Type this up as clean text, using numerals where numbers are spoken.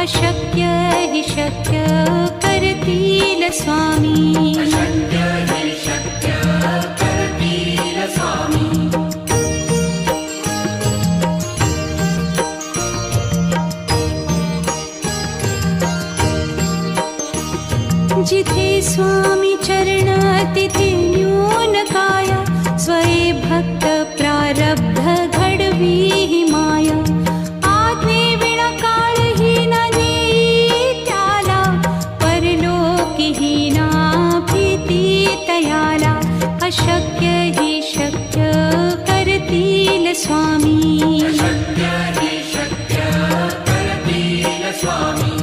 अशक्य हि शक्य करतील स्वामी. अशक्य हि शक्य करतील स्वामी. जिथे स्वामी चरण तिथे न्यून काया. स्वये भक्त प्रारब्ध घडवी ही माया. आज्ञे विना काळही न नेई त्याला. परलोकी ही ना भीती तयाला. अशक्य हि शक्य करतील स्वामी. अशक्य हि शक्य करतील स्वामी.